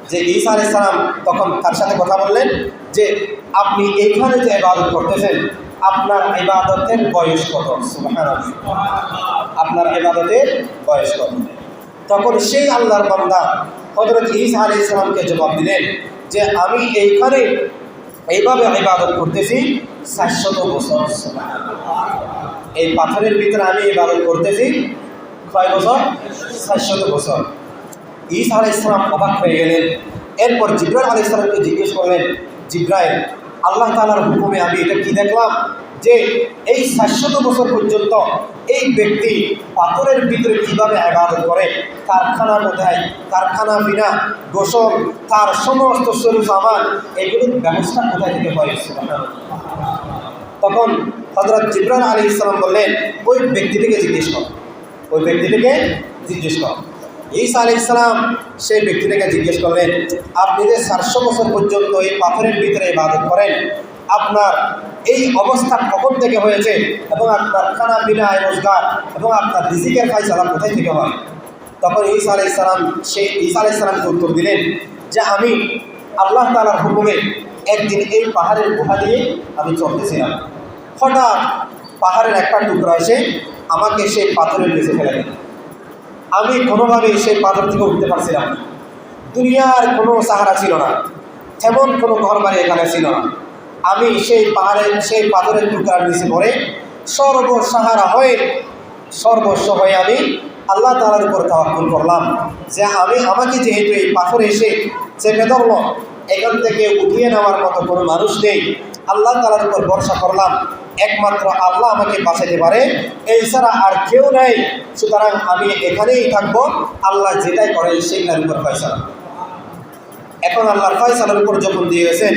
Speaker 1: যে ঈসা আলাইহিস সালাম তখন তার সাথে কথা বললেন যে আপনি এইখানে যে ইবাদত করতেছেন, আপনার ইবাদতের বয়স কত? সুবহানাল্লাহ। আপনার ইবাদতের বয়স কত? তখন সেই আল্লাহর বান্দা হযরত ঈসা আলাইহিস সালামকে জবাব দিলেন যে আমি এইখানে এইভাবে ইবাদত করতেছি 400 বছর। সুবহানাল্লাহ। এই পাথরের ভিতরে আমি ইবাদত করতেছি কয় বছর? 400 বছর। ঈসা আলাইহিস সালাম অবাক হয়ে গেলেন। এরপর জিবরাইল আলাইহিস সালামকে জিজ্ঞেস করলেন, জিবরাইল, আল্লাহ তাআলার হুকুমে আমি এটা কি দেখলাম যে এই 400 বছর পর্যন্ত এই ব্যক্তি পাথরের ভিতরে কীভাবে ইবাদত করে, তার খানা কোথায়, তার খানা পিনা, গোসল, তার সমস্ত সরু সামান, এগুলোর ব্যবস্থা কোথায় থেকে হয়? তখন হযরত জিবরাইল আলাইহিস সালাম বললেন, ওই ব্যক্তিটিকে জিজ্ঞেস কর, ওই ব্যক্তিটিকে জিজ্ঞেস কর। ঈসা আলাইহিস সালাম সেই ব্যক্তিটাকে জিজ্ঞেস করলেন, আপনি যে 400 বছর পর্যন্ত এই পাথরের ভিতরে ইবাদত করেন, আপনার এই অবস্থা কখন থেকে হয়েছে, এবং আপনার খানা পিনা, রোজগার এবং আপনার রিজিকের ফায়সালা কোথায় থেকে হয়? তখন ঈসা আলাইহিস সালামকে উত্তর দিলেন যে আমি আল্লাহ তাআলার হুকুমে একদিন এই পাহাড়ের গুহা দিয়ে আমি চলতেছিলাম, হঠাৎ পাহাড়ের একটা টুকরা এসে আমাকে সেই পাথরের নিচে ফেলে দিল। আমি কোনোভাবেই সেই পাথর থেকে উঠতে পারছিলাম না। দুনিয়ার কোনো সাহারা ছিল না, তেমন কোনো ঘর বাড়ি এখানে ছিল না। আমি সেই পাথরের টুকরার নিচে পড়ে সর্বসাহারা হয়ে, সর্বস্ব হয়ে আমি আল্লাহ তাআলার উপর তাওয়াক্কুল করলাম যে আমাকে যেহেতু এই পাথর এসে চেপে ধরল, এখান থেকে উঠিয়ে নেওয়ার মতো কোনো মানুষ নেই। আল্লাহ তাআলার উপর ভরসা করলাম, একমাত্র আল্লাহ আমাকে বাঁচাতে পারে, এই ছাড়া আর কেউ নাই। সুতরাং আমি এখানেই থাকবো, আল্লাহ যেটাই করেন সেইটার উপর ফয়সালা। এখন আল্লাহর ফয়সালার উপর যখন দিয়ে গেছেন,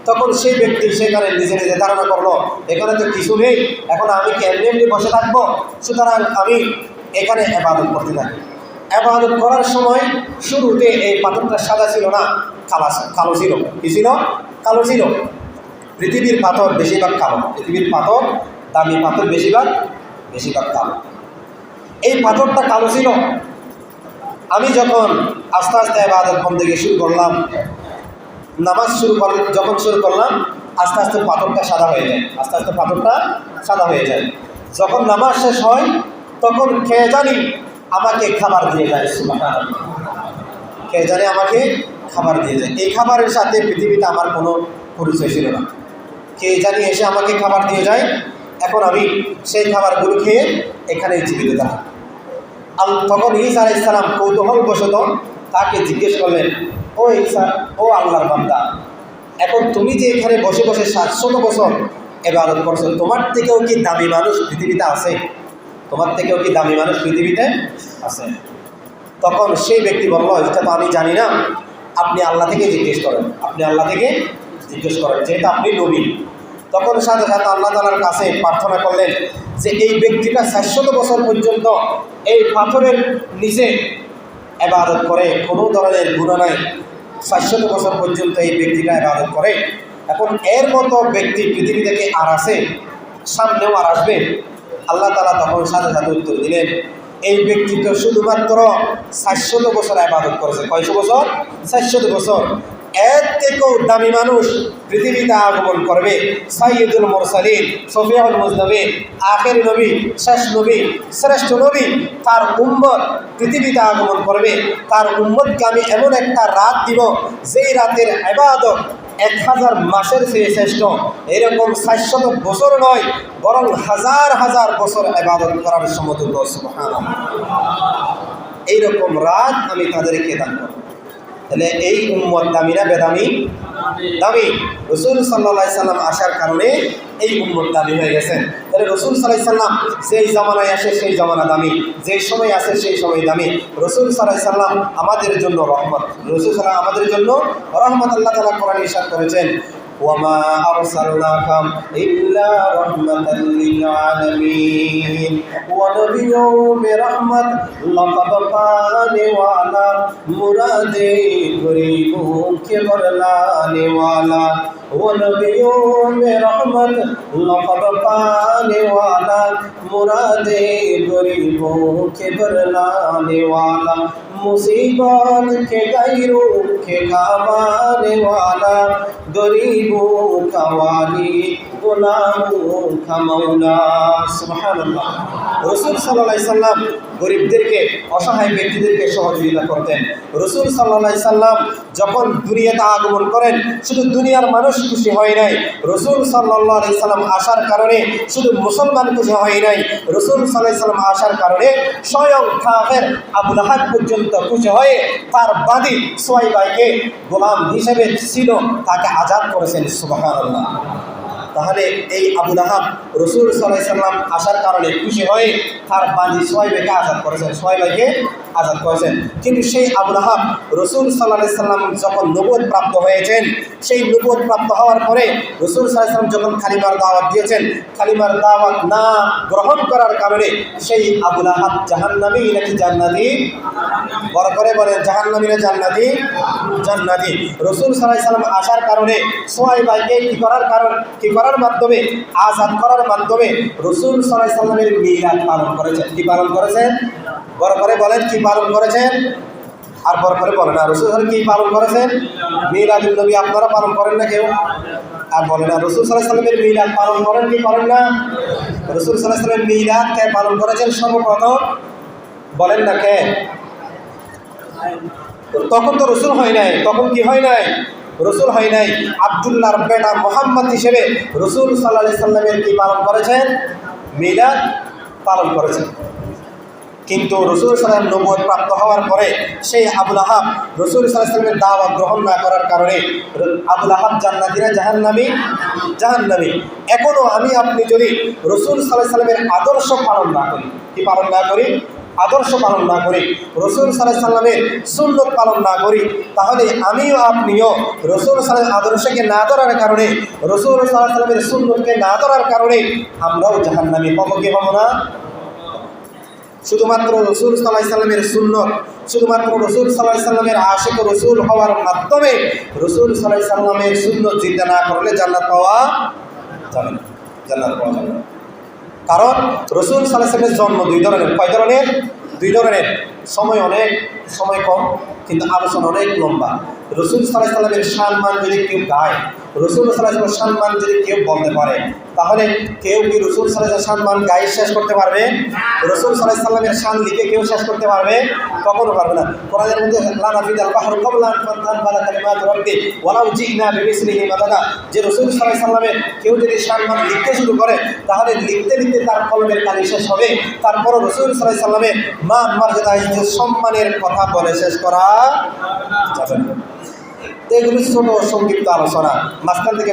Speaker 1: তখন সেই ব্যক্তি সেখানে নিজে নিজে ধারণা করলো এখানে তো কিছু নেই, এখন আমি কি এমনি এমনি বসে থাকবো? সুতরাং আমি এখানে ইবাদত করতে থাকি। ইবাদত করার সময় শুরুতে এই পাথরটা সাদা ছিল না, কালো ছিল। কি ছিল? কালো ছিল। পৃথিবীর পাথর বেশিরভাগ কালো, পৃথিবীর পাথর, দামি পাথর বেশিরভাগ কালো। এই পাথরটা কালো ছিল। আমি যখন আস্তে আস্তে ইবাদত বন্দেগী শুরু করলাম, নামাজ যখন শুরু করলাম, আস্তে আস্তে পাথরটা সাদা হয়ে যায়, আস্তে আস্তে পাথরটা সাদা হয়ে যায়। যখন নামাজ শেষ হয়, তখন কে জানি আমাকে খাবার দিয়ে যায়। সুবহানাল্লাহ, কে জানি আমাকে খাবার দিয়ে যায়। এই খাবারের সাথে পৃথিবীতে আমার কোনো পরিচয় ছিল না। কে জানি এসে আমাকে খাবার দিয়ে যায়। এখন আমি সেই খাবারগুলো খেয়ে এখানে জীবিত থাকি। তখন ঈসা আলাইহিস সালাম কৌতূহলবশত তাকে জিজ্ঞেস করলেন, ও ঈসা, ও আল্লাহর বান্দা, এখন তুমি যে এখানে বসে বসে 700 বছর ইবাদত করছো, তোমার থেকেও কি দামি মানুষ পৃথিবীতে আছে? তোমার থেকেও কি দামি মানুষ পৃথিবীতে আছে? তখন সেই ব্যক্তি বলল, এটা তো আমি জানি না, আপনি আল্লাহ থেকে জিজ্ঞেস করেন, আপনি আল্লাহ থেকে জিজ্ঞেস করেন, যেহেতু আপনি নবী। তখন সাথে সাথে আল্লাহ তাআলার কাছে প্রার্থনা করলেন যে এই ব্যক্তিটা 700 বছর পর্যন্ত এই পাথরের নিচে ইবাদত করে, কোনো ধরনের গুনাহ নাই, 700 বছর পর্যন্ত এই ব্যক্তিটা ইবাদত করে। এখন এর মতো ব্যক্তি পৃথিবী থেকে আর আছে, সামনেও আর আসবে? আল্লাহ তাআলা তখন সাথে সাথে উত্তর দিলেন, এই ব্যক্তি তো শুধুমাত্র 700 বছর ইবাদত করেছে। কয়শো বছর? 700 বছর। এর থেকেও দামি মানুষ পৃথিবীতে আগমন করবে। সাইয়্যিদুল মুরসালিন, শফিউল মুজনবিন, আখির নবী, শেষ নবী, শ্রেষ্ঠ নবী, তার উম্মত পৃথিবীতে আগমন করবে। তার উম্মতকে আমি এমন একটা রাত দিব, যেই রাতের ইবাদত 1000 মাসের চেয়ে শ্রেষ্ঠ। এরকম 700 বছর নয়, বরং হাজার হাজার বছর ইবাদত করার সমতুল্য। সুবহানাল্লাহ, এইরকম রাত আমি তাদেরকে দান করব। তাহলে এই উম্মত দামি না বেদামি? দামি। রাসূল সাল্লাল্লাহু আলাইহি সাল্লাম আসার কারণে এই উম্মত দামি হয়ে গেছেন। তাহলে রাসূল সাল্লাল্লাহু আলাইহি সাল্লাম যেই জামানায় আসে সেই জামানা দামি, যেই সময় আসে সেই সময় দামি। রাসূল সাল্লাল্লাহু আলাইহি সাল্লাম আমাদের জন্য রহমত, রাসূল সাল্লাল্লাহু আমাদের জন্য রহমত। আল্লাহ তাআলা কোরআনে ইরশাদ করেছেন, ওয়ামা আরসালনাকা ইল্লা রাহমাতাল লিল আলামিন ওয়া নাবিয়্যুম বিরাহমাত লাকাদ কানে ওয়ালা মুরাদে গরিবুম কে বরলানে ওয়ালা ওয়া নাবিয়্যুম বিরাহমাত লাকাদ কানে ওয়ালা মুরাদে গরিবুম কে বরলানে ওয়ালা मुसीबत के गैरों के कामाने वाला गरीबों का वाली गुलामों का मौला। सुबहानाल्लाह। রাসূল সাল্লাল্লাহু আলাইহি সাল্লাম গরিবদেরকে, অসহায় ব্যক্তিদেরকে সহযোগিতা করতেন। রাসূল সাল্লাল্লাহু আলাইহি সাল্লাম যখন দুনিয়াতে আগমন করেন, শুধু দুনিয়ার মানুষ খুশি হয় নাই, রাসূল সাল্লাল্লাহু আলাইহি সাল্লাম আসার কারণে শুধু মুসলমান খুশি হয় নাই, রাসূল সাল্লাল্লাহু আলাইহি সাল্লাম আসার কারণে স্বয়ং কাফের আবু লাহাব পর্যন্ত খুশি হয়ে তার বাদী সুহাইবাকে গোলাম হিসেবে ছিল, তাকে আজাদ করেছেন। সুবহানাল্লাহ। তাহলে এই আবু লাহাব রাসূল সাল্লাল্লাহু আলাইহি সাল্লাম আসার কারণে খুশি হয়ে তার বাদী সুহাইবাকে আজাদ করেছেন, সুহাইবাকে আজাদ করেছেন। কিন্তু সেই আবু লাহাব রাসূল সাল্লাল্লাহু আলাইহি সাল্লাম যখন নবুয়ত প্রাপ্ত হয়েছেন, সেই নবুয়ত প্রাপ্ত হওয়ার পরে রাসূল সাল্লাল্লাহু আলাইহি সাল্লাম যখন কালিমার দাওয়াত দিয়েছেন, কালিমার দাওয়াত না গ্রহণ করার কারণে সেই আবু লাহাব জাহান্নামী নাকি জান্নাতি? বড় করে বলেন, জাহান্নামী না জান্নাতি? জান্নাতি। রাসূল সাল্লাল্লাহু আলাইহি সাল্লাম আসার কারণে সুহাইবাকে কি করার মাধ্যমে, আজাদ করার মাধ্যমে রাসূল সাল্লাল্লাহু আলাইহি সাল্লামের মিলাদ পালন করেছেন। কি পালন করেছেন? বড় করে বলেন, কি পালন করেছেন? আর বড় করে বলেন না, রাসূল কি পালন করেছেন? মিলাদুন নবী আপনারা পালন করেন না কেউ? আর বলেন না, রাসূল সাল্লাল্লাহু আলাইহি সাল্লামের মিলাদ পালন করেন কি করেন না? রাসূল সাল্লাল্লাহু আলাইহি সাল্লামের মিলাদ কে পালন করেছেন সর্বপ্রথম? বলেন না কে? তখন তো রাসূল হয় নাই, তখন কি হয় নাই? রাসূল হয় নাই। আব্দুল্লাহর বেটা মুহাম্মদ হিসেবে রাসূল সাল্লাল্লাহু আলাইহি সাল্লামের কি পালন করেছেন? মিলাদ পালন করেছেন। কিন্তু রাসূল সাল্লাল্লাহু আলাইহি ওয়াসাল্লাম নবুয়ত প্রাপ্ত হওয়ার পরে সেই আবু লাহাব রাসূল সাল্লাল্লাহু আলাইহি ওয়াসাল্লামের দাওয়াত গ্রহণ না করার কারণে আবু লাহাব জান্নাতি না জাহান্নামী। এখনো আমি আপনি যদি রাসূল সাল্লাল্লাহু আলাইহি ওয়াসাল্লামের আদর্শ পালন না করি, কি পালন না করি? আদর্শ পালন না করি, রাসূল সাল্লাল্লাহু আলাইহি ওয়াসাল্লামের সুন্নাত পালন না করি, তাহলে আমিও আপনিও রাসূল সাল্লাল্লাহু আলাইহি ওয়াসাল্লামের আদর্শকে না ধরার কারণে, রাসূল সাল্লাল্লাহু আলাইহি ওয়াসাল্লামের সুন্নাতকে না ধরার কারণে আমরাও জাহান্নামী হব কি হব না? শুধুমাত্র রাসূল সাল্লাল্লাহু আলাইহি ওয়াসাল্লামের সুন্নাত, শুধুমাত্র রাসূল সাল্লাল্লাহু আলাইহি ওয়াসাল্লামের আশিক রাসূল হওয়ার মাধ্যমে রাসূল সাল্লাল্লাহু আলাইহি ওয়াসাল্লামের সুন্নাত জিন্দা না করলে জান্নাত পাওয়া যাবে না, জান্নাত পাওয়া যাবে না। কারণ রাসূল সাল্লাল্লাহু আলাইহি ওয়াসাল্লামের জন্ম দুই ধরনের। কয় ধরনের? দুই ধরনের। সময় কম, কিন্তু আলোচনা অনেক লম্বা। রাসূল সাল্লাল্লাহু আলাইহি ওয়াসাল্লামের সম্মান যদি কেউ গায়, রাসূল সাল্লাল্লাহু আলাইহি ওয়াসাল্লামের সম্মান যদি কেউ বলতে পারে, তাহলে কেউ কি রাসূল সাল্লাল্লাহু আলাইহি ওয়াসাল্লামের সম্মান গায়ে শেষ করতে পারবে? রাসূল সাল্লাল্লাহু আলাইহি ওয়াসাল্লামের শান লিখে কেউ শেষ করতে পারবে? কখনো পারবে না। কোরআনের মধ্যে লা নাফিদাল বাহরু ক্বাবলা আন তানফাযা কালিমাতু রাব্বি ওয়ালাউ জি'না বিমিসলিহি মাদাদা, যে রাসূল সাল্লাল্লাহু আলাইহি ওয়াসাল্লামের কেউ যদি সম্মান লিখতে শুরু করে, তাহলে লিখতে লিখতে তার কলমের কালি শেষ হবে, তারপরও রাসূল সাল্লাল্লাহু আলাইহি ওয়াসাল্লামের মান মর্যাদা ইজ্জত সম্মানের কথা বলে শেষ করা যাবে না। এগুলি ছোট সংক্ষিপ্ত আলোচনা, মাঝখান থেকে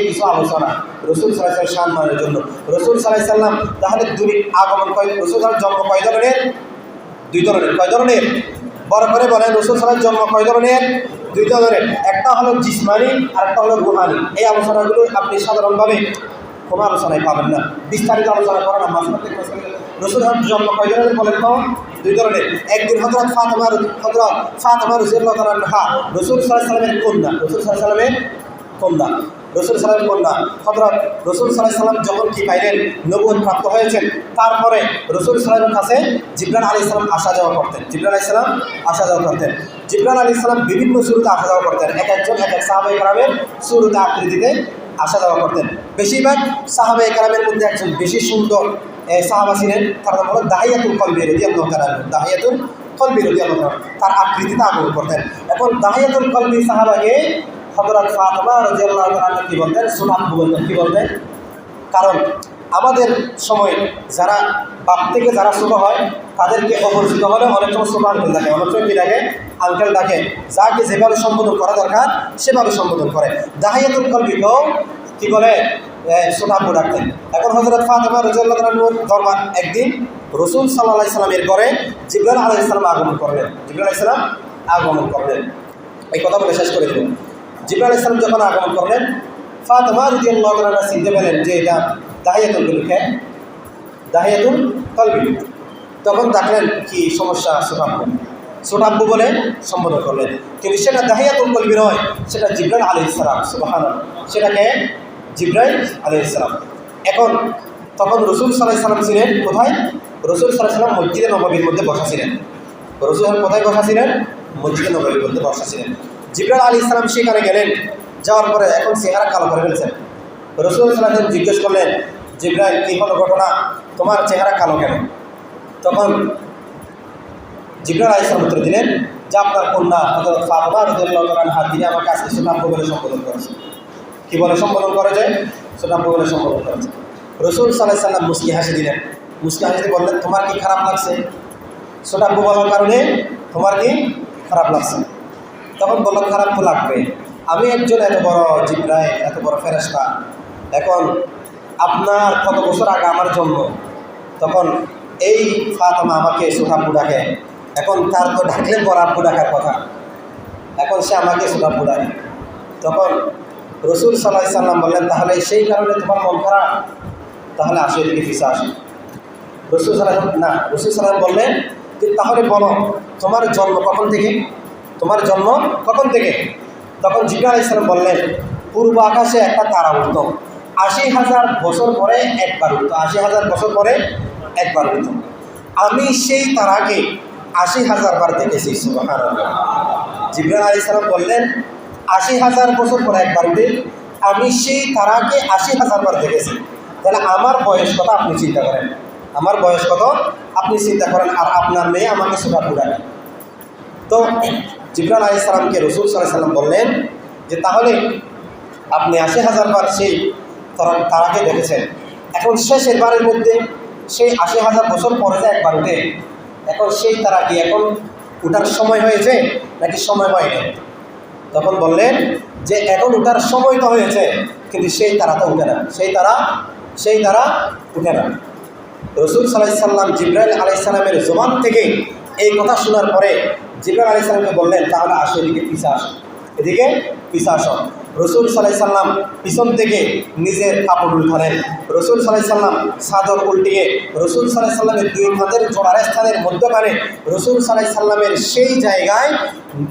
Speaker 1: কিছু আলোচনা রাসূল সাল্লাল্লাহু আলাইহি ওয়াসাল্লামের সম্মানের জন্য। রাসূল সাল্লাল্লাহু আলাইহি ওয়াসাল্লাম তাহলে আগমন রাসূল সাল্লাল্লাহু জন্ম কয় ধরনের? দুই ধরনের। কয় ধরনের? বড় করে বলেন। রাসূল সাল্লাল্লাহু আলাইহি জন্ম কয় ধরনের? দুই ধরনের। একটা হলো জিসমানি আর একটা হলো রূহানি। এই আলোচনাগুলো আপনি সাধারণভাবে কোনো আলোচনায় পাবেন না, বিস্তারিত আলোচনা করা না। মাঝখান থেকে রাসূল জন্ম কয় ধরনের বলেন তো? দুই ধরনের। একদিন হযরত ফাতেমা রাদিয়াল্লাহু তাআলা আনহা রাসূল সাল্লাল্লাহু আলাইহি ওয়াসাল্লামের কন্যা, রাসূল সাল্লাল্লাহু আলাইহি ওয়াসাল্লামের কন্যা হযরত রাসূল সাল্লাল্লাহু আলাইহি ওয়াসাল্লাম যখন কি পাইলেন, নবুয়ত প্রাপ্ত হয়েছেন, তারপরে রাসূল সাল্লাল্লাহু আলাইহি ওয়াসাল্লামের কাছে জিবরাইল আলাইহিস সালাম আসা যাওয়া করতেন। জিবরাইল আলাইহিস সালাম বিভিন্ন সূরতে আসা যাওয়া করতেন। একজন এক সাহাবায়ে কেরামের সূরতে আকৃতিতে আসা যাওয়া করতেন। বেশিরভাগ সাহাবায়ে কেরামের মধ্যে একজন বেশি সুন্দর সাহাবা ছিলেন, তার নাম হলো দাহিয়াতুল কলবি রাদিয়াল্লাহু তাআলা। তার আকৃতিতে আগমন করতেন। এখন দাহিয়াতুল কলবি সাহাবাকে হযরত ফাতেমা রাদিয়াল্লাহু তাআলা কি বলতেন? সুনাব্বু বলতেন। কি বলতেন? কারণ আমাদের সময় যারা বাপ থেকে যারা ছোট হয়, তাদেরকে অপরিচিত হলে অনেক সময় ছোট আঙ্কেল ডাকে, অনেক সময় কি ডাকে? আঙ্কেল ডাকে। যাকে যেভাবে সম্বোধন করা দরকার সেভাবে সম্বোধন করে। দাহিয়াতুল কলবিকেও কি বলে? সুনাব্বু ডাকতেন। এখন হযরত ফাতেমা রাদিয়াল্লাহু তাআলার দরবার একদিন রাসূল সাল্লাল্লাহু আলাইহি সাল্লামের ঘরে জিবরাইল আলাইহিস সালাম আগমন করলেন। এই কথা বলে শেষ করে দিল। জিবরাইল আলাইহিস সালাম যখন আগমন করলেন, ফাতেমা রাদিয়াল্লাহু তাআলা চিনতে পেলেন যে এটা দাহিয়াতুল কলবি। তখন দেখলেন কি সমস্যা, সুনাব্বু বলে সম্বোধন করলেন। কিন্তু সেটা দাহিয়াতুল কলবি নয়, সেটা জিবরাইল আলাইহিস সালাম। সুবহানাল্লাহ। সেটাকে জিবরাইল আলাইহিস সালাম। তখন রাসূল সাল্লাল্লাহু আলাইহি সাল্লাম ছিলেন কোথায়? রাসূল সাল্লাল্লাহু আলাইহি সাল্লাম মসজিদে নববীর মধ্যে বসা ছিলেন। রাসূল কোথায় বসা ছিলেন? মসজিদে নববীর মধ্যে বসা ছিলেন। জিবরাইল আলাইহিস সালাম সেখানে গেলেন। যাওয়ার পরে এখন চেহারা কালো করে ফেলছেন। রাসূল সাল্লাল্লাহু আলাইহি সাল্লাম জিজ্ঞেস করলেন, জিবরাইল কি হলো ঘটনা, তোমার চেহারা কালো কেন? তখন জিবরাইল আলাইহিস সালাম উত্তর দিলেন যে আপনার কন্যা হযরত ফাতেমা রাদিয়াল্লাহু তাআলা আনহা তিনি আমাকে আজকে সুনাব্বু বলে সম্বোধন করেছে। কি বলে সম্বোধন করেছে? সুনাব্বু বলে সম্বোধন করেছে। রাসূল সাল্লাল্লাহু আলাইহি সাল্লাম মুস্কি হাসি দিলেন। মুস্কি হাসি দিয়ে বললেন, তোমার কি খারাপ লাগছে? সুনাব্বু বলার কারণে তোমার কি খারাপ লাগছে? তখন বলল, খারাপ তো লাগবে। আমি একজন এত বড় জিবরাইল, এত বড় ফেরেশতা, এখন আপনার কত বছর আগে আমার জন্ম, তখন এই ফাতেমা আমাকে সুনাব্বু ডাকে, এখন তার তো ডাকলে পর আব্বু ডাকার কথা, এখন সে আমাকে সুনাব্বু ডাকে। তখন রাসূল সাল্লাল্লাহু আলাইহি সাল্লাম বললেন, তাহলে সেই কারণে তোমার মন খারাপ, তাহলে আসো এদিকে ফিসে আসো। রাসূল সাল্লাল্লাহু আলাইহি বললেন যে তাহলে বলো তোমার জন্ম কখন থেকে? তখন জিবরাইল আলাইহিস সালাম বললেন, পূর্ব আকাশে একটা তারা উঠত, ৮০,০০০ বছর পরে একবার উঠত, ৮০,০০০ বছর পরে একবার উঠত। আমি সেই তারাকে ৮০,০০০ বার দেখেছি। সুবহানাল্লাহ। জিবরাইল আলাইহিস সালাম বললেন, ৮০,০০০ বছর পরে একবার উঠে আমি সেই তারাকে ৮০,০০০ বার দেখেছি। তাহলে আমার বয়স কত আপনি চিন্তা করেন, আর আপনার মেয়ে আমাকে সুনাব্বু ডাকে। তো জিবরাইল আলাইহিস সালামকে রাসূল সাল্লাল্লাহু আলাইহি সাল্লাম বললেন যে তাহলে আপনি ৮০,০০০ বার সেই তারাকে দেখেছেন, এখন শেষের বারের মধ্যে সেই ৮০,০০০ বছর পরে যে একবার উঠে, এখন সেই তারা কি এখন উঠার সময় হয়েছে নাকি সময় হয়নি? তখন বললেন যে এখন উঠার সময় তো হয়েছে, কিন্তু সেই তারা তো উঠে না, সেই তারা উঠে না। রসুল সাল্লাল্লাহু আলাইহি সাল্লাম জিবরাইল আলাইহিস সালামের জবান থেকে এই কথা শোনার পরে জিবরাইল আলাইহিস সালামকে বললেন, তাহলে আসো, এদিকে পিছে আসো, এদিকে পিছে আসো। রসুল সাল্লাল্লাহু আলাইহি সাল্লাম পিছন থেকে নিজের কাপড় উঠালেন। রসুল সাল্লাল্লাহু আলাইহি সাল্লাম চাদর উল্টিয়ে রসুল সাল্লাল্লাহু আলাইহি সাল্লামের দুই হাতের জোড়ার স্থানের মধ্যখানে রসুল সাল্লাল্লাহু আলাইহি সাল্লামের সেই জায়গায়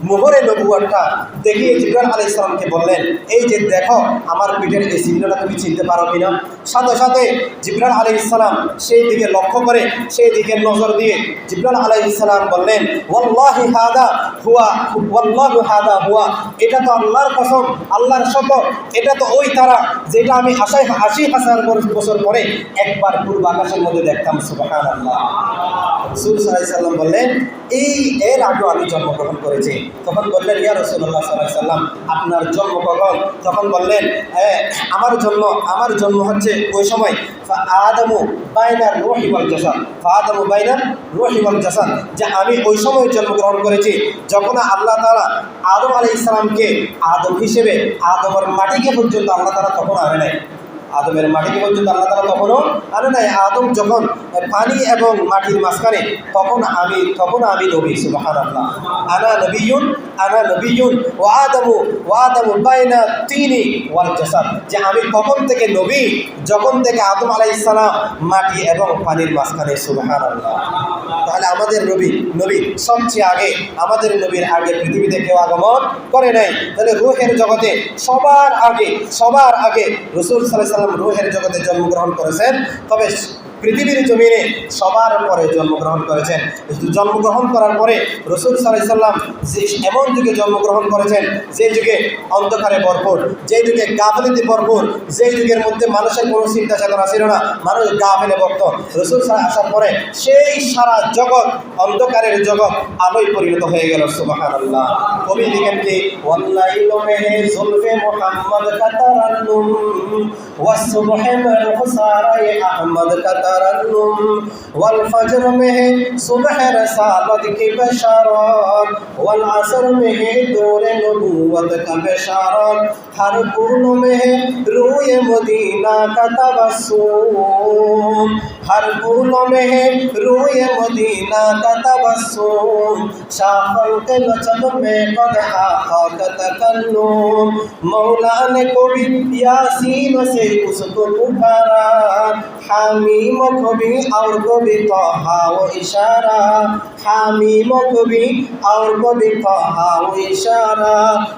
Speaker 1: মোহরে নবুয়তটা দেখিয়ে জিবরাইল আলাইহিস সালামকে বললেন, এই যে দেখো আমার পিঠের এই চিহ্নটা তুমি চিনতে পারো কিনা? সাথে সাথে জিবরাইল আলাইহিস সালাম সেই দিকে লক্ষ্য করে সেই দিকে নজর দিয়ে জিবরাইল আলাইহিস সালাম বললেন, ওয়াল্লাহি হাদা হুয়া, ওয়াল্লাহু হাদা হুয়া, এটা তো আল্লাহর কসম, আল্লাহর শপথ, এটা তো ওই তারা যেটা আমি ৮০,০০০ বছর পরে একবার পূর্ব আকাশের মধ্যে দেখতাম। সুবহানাল্লাহ। রাসূল সাল্লাল্লাহু আলাইহি সাল্লাম বললেন, এর আগে আমি জন্মগ্রহণ করেছি। তখন বললেন, ইয়া রাসূলুল্লাহ সাল্লাল্লাহু আলাইহি সাল্লাম, আপনার জন্ম কখন? তখন বললেন, আমার জন্ম হচ্ছে ওই সময় আদমু বাইনার রূহি ওয়াল জাসাদ, আদমু বাইনার রূহি ওয়াল জাসাদ, যে আমি ওই সময় জন্মগ্রহণ করেছি যখন আল্লাহ তাআলা আদম আলাইহিস সালামকে আদম হিসেবে আদমের মাটিকে পর্যন্ত আল্লাহ তাআলা তখন আনে নাই, আদমের মাটিকে পর্যন্ত আল্লাহ তাআলা তখনও আনে নাই। আদম যখন পানি এবং মাটির মাঝখানে তখন আমি নবী। সুবহানাল্লাহ। আনা নবিয়্যুন ওয়া আদামু বাইনা তিনি ওয়াল জাসাদ, যে আমি কখন থেকে নবী? যখন থেকে আদম আলাইহিস সালাম মাটি এবং পানির মাঝখানে। সুবহানাল্লাহ। তাহলে আমাদের নবী সবচেয়ে আগে, আমাদের নবীর আগে পৃথিবীতে কেউ আগমন করে নাই। তাহলে রূহের জগতে সবার আগে রাসূল সাল্লাল্লাহু আলাইহি সাল্লাম রূহের জগতে জন্মগ্রহণ করেছেন। তবে পৃথিবীর জমিনে সবার পরে জন্মগ্রহণ করেছেন। জন্মগ্রহণ করার পরে রাসূল সাল্লাল্লাহু আলাইহি সাল্লাম যে এমন যুগে জন্মগ্রহণ করেছেন, যে যুগে অন্ধকারে ভরপুর, যে যুগে গাফিলতিতে ভরপুর, যে যুগের মধ্যে মানুষের কোনো চিন্তা চেতনা ছিল না, মানুষ গাফিলে ভক্ত। রাসূল সাল্লাল্লাহু আসার পরে সেই সারা জগৎ, অন্ধকারের জগৎ আলোয় পরিণত হয়ে গেল। সুবহানাল্লাহ। কবি লিখেন কি, ওয়াল্লাইলু মেহে জুলফে মুহাম্মদ কাতারান্নুম ওয়াসসুবহে মারহুসারায়ে আহমদ কাতারান্নুম ওয়াল ফজর মেহে সুবহে রসালত কি বশারত ওয়াল আসর মেহে দৌরে নবুওত কা বশারত হর কুল মেহে রুয়ে মদিনা কা তাবাসসুম हर फूल में है रूए मदीना का तबस्सुम शाखल के लचक में कद आका का तकल्लुम मौला ने कभी यासीन से उसको पुकारा हामीम कभी और कभी तहा वो इशारा हामीम कभी और कभी तहा वो इशारा।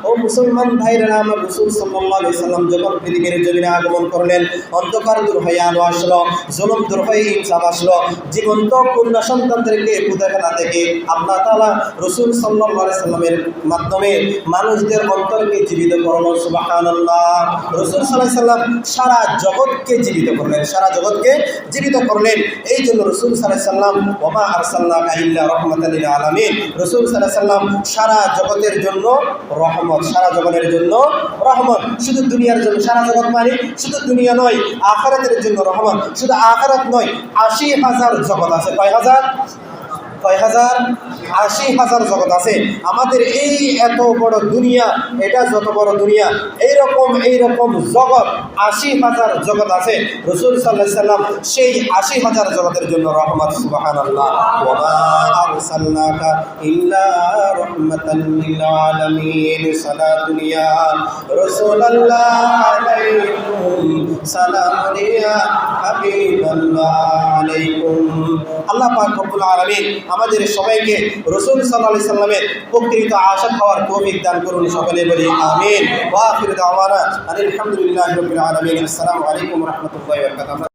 Speaker 1: ও মুসলমান ভাইরা, আমার রাসূল সাল্লাল্লাহু আলাইহি সাল্লাম যখন পৃথিবীর জমিনে আগমন করলেন, অন্ধকার দূর হয়ে আলো আসলো, জুলুম দূর হয়ে ইনসাফ আসলো, জীবন্ত কন্যা সন্তানদেরকে পুঁতেখানা থেকে আল্লাহ তাআলা রাসূল সাল্লাল্লাহু আলাইহি সাল্লামের মাধ্যমে মানুষদের অন্তরকে জীবিত করলেন। সুবহানাল্লাহ। রাসূল সাল্লাল্লাহু আলাইহি সাল্লাম সারা জগৎকে জীবিত করলেন। এই জন্য রাসূল সাল্লাল্লাহু আলাইহি সাল্লাম ওয়া আরসালনাকা ইল্লা রাহমাতাল লিল আলামিন, রাসূল সাল্লাল্লাহু আলাইহি সাল্লাম সারা জগতের জন্য রহমত, সারা জগতের জন্য রহমত। শুধু দুনিয়ার জন্য, সারা জগৎ মানে শুধু দুনিয়া নয়, আখিরাতের জন্য রহমত। শুধু আখিরাত নয়, ৮০,০০০ জগৎ আছে। কয় হাজার? ৮০,০০০ জগৎ আছে। আমাদের এই এত বড় দুনিয়া, এটা যত বড় দুনিয়া, এইরকম জগৎ ৮০,০০০ জগৎ আছে। রাসূল সাল্লাল্লাহু আলাইহি সাল্লাম সেই ৮০,০০০ জগতের জন্য রহমত। সুবহানাল্লাহ। ওয়া মা আরসালনাকা ইল্লা রাহমাতাল লিল আলামিন। সালাতুন ইয়া রাসূলুল্লাহ আলাইকুম, সালামুন ইয়া হাবিবাল্লাহ আলাইকুম। আল্লাহ পাক রব্বুল আলামিন আমাদের সবাইকে রাসূল সাল্লাল্লাহু আলাইহি সাল্লামের প্রকৃত আশিক হওয়ার তৌফিক দান করুন। সকলে বলি আমিন। ওয়া আখিরু দাওয়ানা আলহামদুলিল্লাহি রাব্বিল আলামিন। আসসালামু আলাইকুম ওয়া রাহমাতুল্লাহি ওয়া বারাকাতুহু।